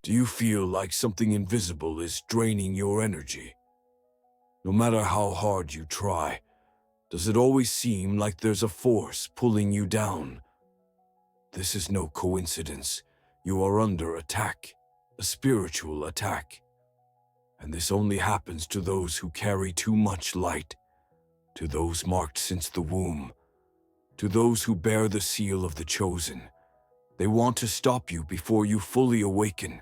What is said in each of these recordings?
Do you feel like something invisible is draining your energy? No matter how hard you try, does it always seem like there's a force pulling you down? This is no coincidence. You are under attack, a spiritual attack. And this only happens to those who carry too much light, to those marked since the womb, to those who bear the seal of the chosen. They want to stop you before you fully awaken,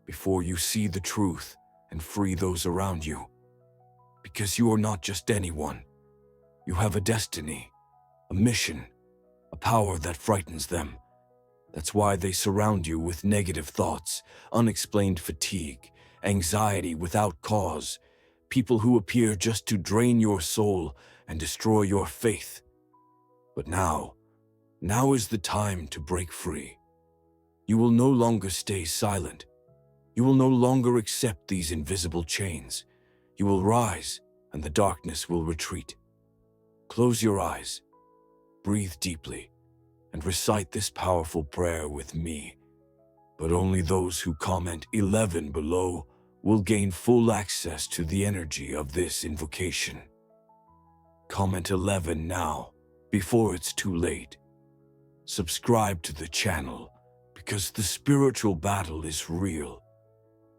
before you see the truth and free those around you. Because you are not just anyone. You have a destiny, a mission, a power that frightens them. That's why they surround you with negative thoughts, unexplained fatigue, anxiety without cause, people who appear just to drain your soul and destroy your faith. But now is the time to break free. You will no longer stay silent. You will no longer accept these invisible chains. You will rise, and the darkness will retreat. Close your eyes, breathe deeply, and recite this powerful prayer with me. But only those who comment 11 below will gain full access to the energy of this invocation. Comment 11 now, before it's too late. Subscribe to the channel, because the spiritual battle is real.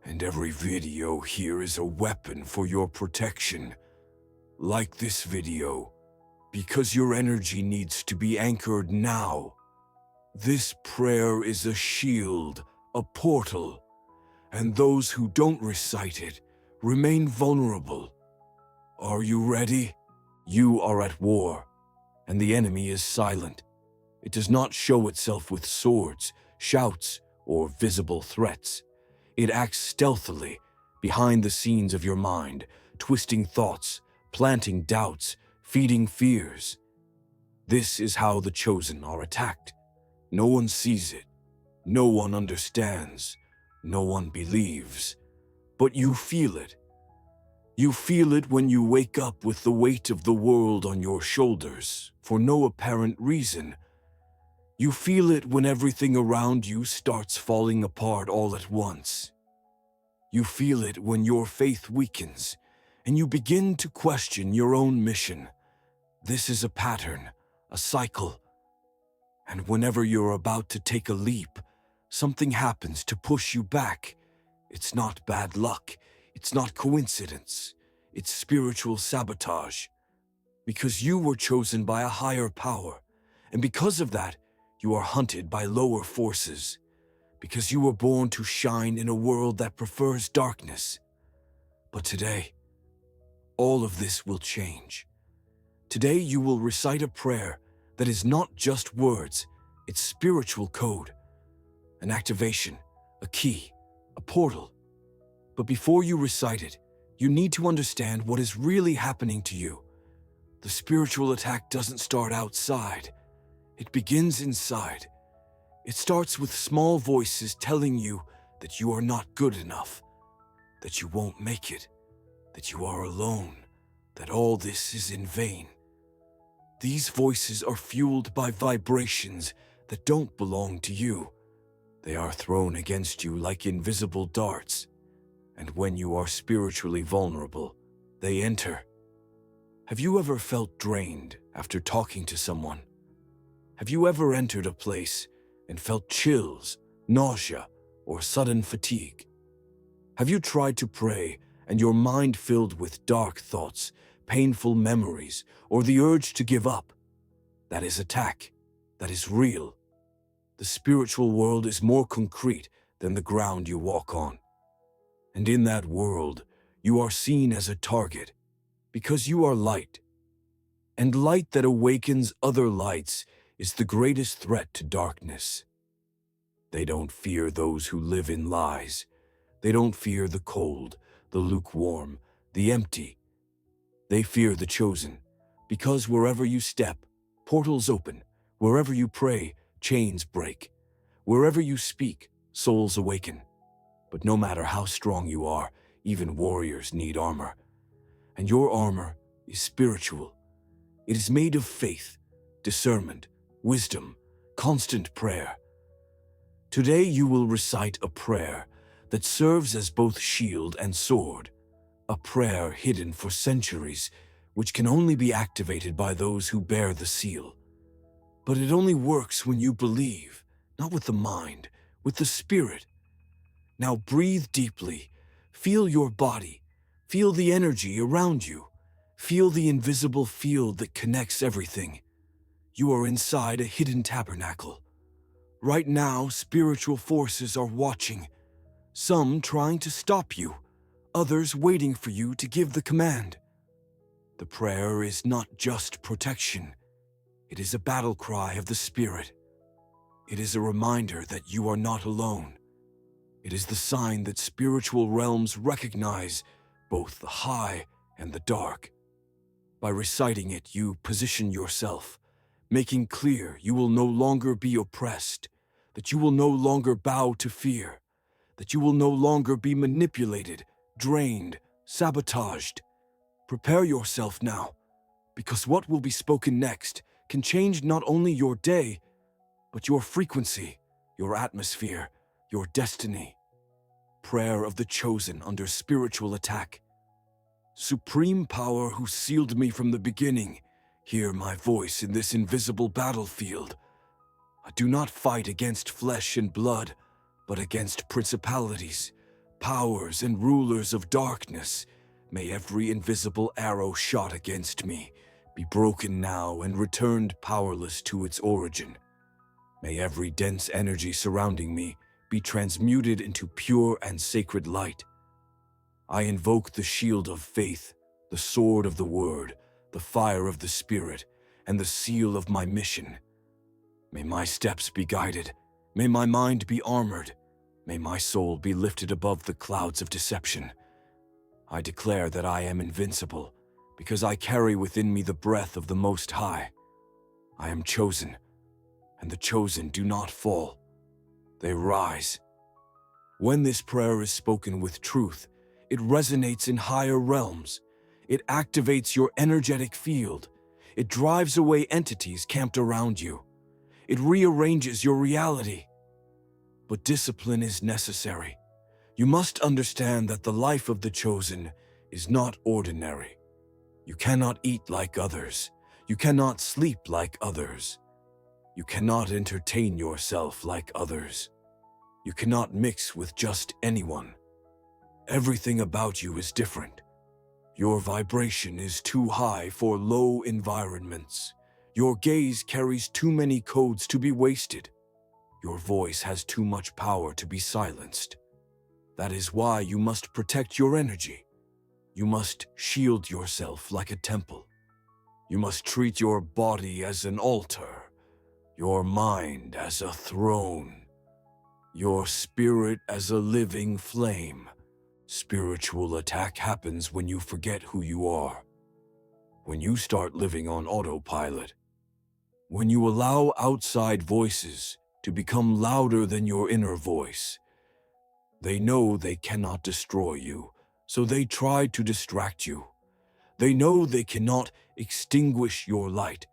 And every video here is a weapon for your protection. Like this video, because your energy needs to be anchored now. This prayer is a shield, a portal, and those who don't recite it remain vulnerable. Are you ready? You are at war, and the enemy is silent. It does not show itself with swords, shouts, or visible threats. It acts stealthily, behind the scenes of your mind, twisting thoughts, planting doubts, feeding fears. This is how the chosen are attacked. No one sees it. No one understands. No one believes. But you feel it. You feel it when you wake up with the weight of the world on your shoulders, for no apparent reason. You feel it when everything around you starts falling apart all at once. You feel it when your faith weakens, and you begin to question your own mission. This is a pattern, a cycle. And whenever you're about to take a leap, something happens to push you back. It's not bad luck. It's not coincidence. It's spiritual sabotage. Because you were chosen by a higher power, and because of that, you are hunted by lower forces. Because you were born to shine in a world that prefers darkness. But today, all of this will change. Today you will recite a prayer that is not just words, it's spiritual code, an activation, a key, a portal. But before you recite it, you need to understand what is really happening to you. The spiritual attack doesn't start outside. It begins inside. It starts with small voices telling you that you are not good enough, that you won't make it, that you are alone, that all this is in vain. These voices are fueled by vibrations that don't belong to you. They are thrown against you like invisible darts, and when you are spiritually vulnerable, they enter. Have you ever felt drained after talking to someone? Have you ever entered a place and felt chills, nausea, or sudden fatigue? Have you tried to pray and your mind filled with dark thoughts, painful memories, or the urge to give up? That is attack. That is real. The spiritual world is more concrete than the ground you walk on. And in that world, you are seen as a target because you are light. And light that awakens other lights is the greatest threat to darkness. They don't fear those who live in lies. They don't fear the cold, the lukewarm, the empty. They fear the chosen, because wherever you step, portals open. Wherever you pray, chains break. Wherever you speak, souls awaken. But no matter how strong you are, even warriors need armor. And your armor is spiritual. It is made of faith, discernment, wisdom, constant prayer. Today you will recite a prayer that serves as both shield and sword, a prayer hidden for centuries, which can only be activated by those who bear the seal. But it only works when you believe, not with the mind, with the spirit. Now breathe deeply, feel your body, feel the energy around you, feel the invisible field that connects everything. You are inside a hidden tabernacle. Right now, spiritual forces are watching, some trying to stop you, others waiting for you to give the command. The prayer is not just protection. It is a battle cry of the spirit. It is a reminder that you are not alone. It is the sign that spiritual realms recognize both the high and the dark. By reciting it, you position yourself, making clear you will no longer be oppressed, that you will no longer bow to fear, that you will no longer be manipulated, drained, sabotaged. Prepare yourself now, because what will be spoken next can change not only your day, but your frequency, your atmosphere, your destiny. Prayer of the chosen under spiritual attack. Supreme power who sealed me from the beginning, hear my voice in this invisible battlefield. I do not fight against flesh and blood, but against principalities, powers, and rulers of darkness. May every invisible arrow shot against me be broken now and returned powerless to its origin. May every dense energy surrounding me be transmuted into pure and sacred light. I invoke the shield of faith, the sword of the word, the fire of the spirit, and the seal of my mission. May my steps be guided. May my mind be armored. May my soul be lifted above the clouds of deception. I declare that I am invincible, because I carry within me the breath of the Most High. I am chosen, and the chosen do not fall. They rise. When this prayer is spoken with truth, it resonates in higher realms. It activates your energetic field. It drives away entities camped around you. It rearranges your reality. But discipline is necessary. You must understand that the life of the chosen is not ordinary. You cannot eat like others. You cannot sleep like others. You cannot entertain yourself like others. You cannot mix with just anyone. Everything about you is different. Your vibration is too high for low environments. Your gaze carries too many codes to be wasted. Your voice has too much power to be silenced. That is why you must protect your energy. You must shield yourself like a temple. You must treat your body as an altar, your mind as a throne, your spirit as a living flame. Spiritual attack happens when you forget who you are, when you start living on autopilot, when you allow outside voices to become louder than your inner voice. They know they cannot destroy you, so they try to distract you. They know they cannot extinguish your light,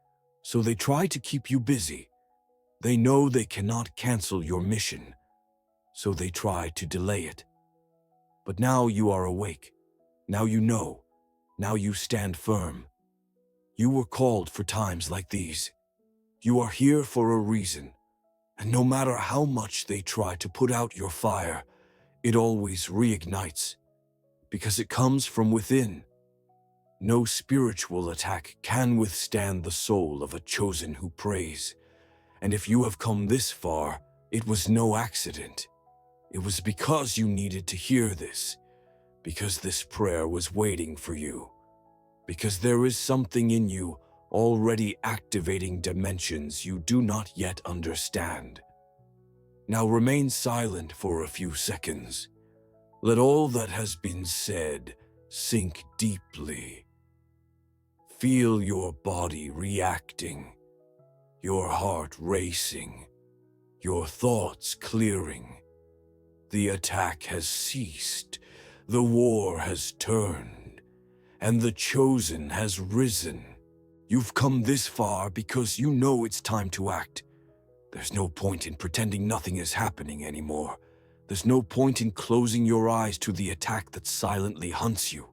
so they try to keep you busy. They know they cannot cancel your mission, so they try to delay it. But now you are awake. Now you know. Now you stand firm. You were called for times like these. You are here for a reason, and no matter how much they try to put out your fire, it always reignites, because it comes from within. No spiritual attack can withstand the soul of a chosen who prays. And if you have come this far, it was no accident. It was because you needed to hear this, because this prayer was waiting for you, because there is something in you already activating dimensions you do not yet understand. Now remain silent for a few seconds. Let all that has been said sink deeply. Feel your body reacting, your heart racing, your thoughts clearing. The attack has ceased, the war has turned, and the chosen has risen. You've come this far because you know it's time to act. There's no point in pretending nothing is happening anymore. There's no point in closing your eyes to the attack that silently hunts you.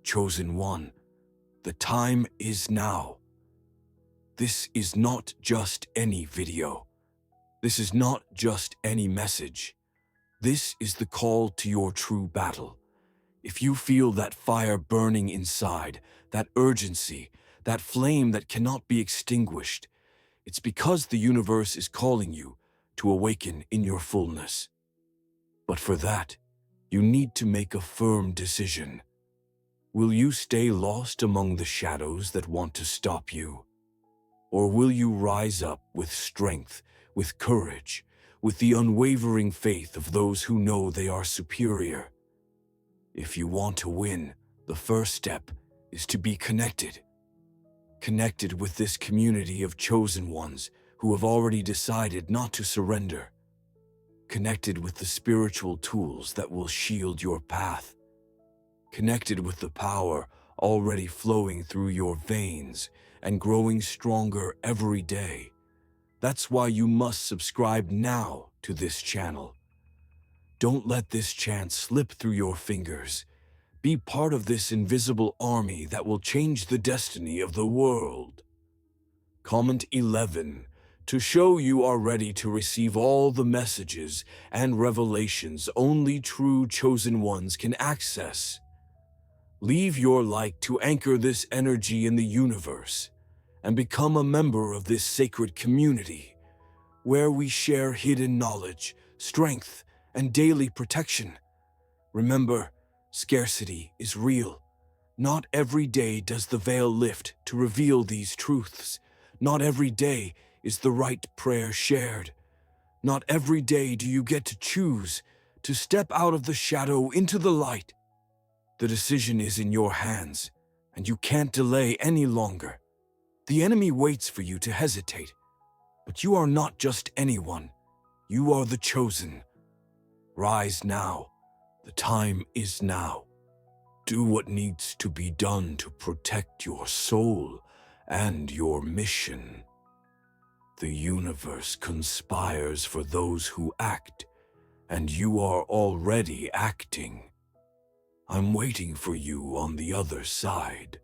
Chosen One, the time is now. This is not just any video. This is not just any message. This is the call to your true battle. If you feel that fire burning inside, that urgency, that flame that cannot be extinguished, it's because the universe is calling you to awaken in your fullness. But for that, you need to make a firm decision. Will you stay lost among the shadows that want to stop you? Or will you rise up with strength, with courage, with the unwavering faith of those who know they are superior? If you want to win, the first step is to be connected. Connected with this community of chosen ones who have already decided not to surrender. Connected with the spiritual tools that will shield your path. Connected with the power already flowing through your veins and growing stronger every day. That's why you must subscribe now to this channel. Don't let this chance slip through your fingers. Be part of this invisible army that will change the destiny of the world. Comment 11 to show you are ready to receive all the messages and revelations only true chosen ones can access. Leave your like to anchor this energy in the universe and become a member of this sacred community where we share hidden knowledge, strength, and daily protection. Remember, scarcity is real. Not every day does the veil lift to reveal these truths. Not every day is the right prayer shared. Not every day do you get to choose to step out of the shadow into the light. The decision is in your hands, and you can't delay any longer. The enemy waits for you to hesitate, but you are not just anyone. You are the chosen. Rise now. The time is now. Do what needs to be done to protect your soul and your mission. The universe conspires for those who act, and you are already acting. I'm waiting for you on the other side.